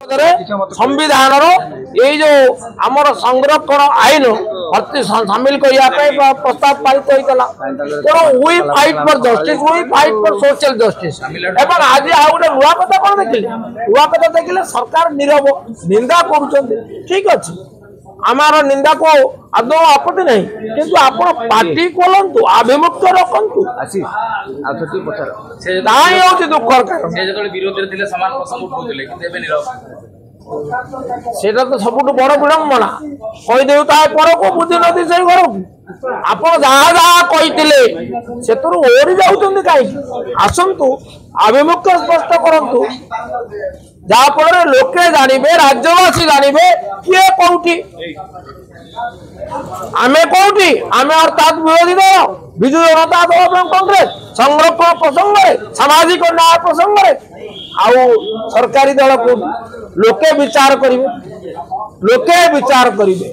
संविधान ये जो आमर संरक्षण आईन भर्ती सामिल करने प्रस्ताव पारित होता तेणु we fight for justice we fight for social justice एवं आज आ गोटे नुआ कथा कौन देखिले नुआ कथा देखिले सरकार नीरव निंदा कर ठीक अच्छे आमार निंदा को आदौ आपत्ति नहीं किंतु आप पार्टी खोलतु आभिमुख्य रखु दुखर सेटा तो सब बड़ विडंबना कहीदे पर को बुझी नदी से घर को आप जहाँ जहाँ कही से ओरी जाऊँ कहीं आसतु आभिमुख्य स्पष्ट करूँ जहाँफल लोके जानवे राज्यवासी जानवे किए कौटी आमे कौटी आमे अर्थात विरोधी दल विजु जनता दल कांग्रेस संरक्षण प्रसंग में सामाजिक न्याय प्रसंग में आउ सरकारी दल को लोके विचार करेंगे।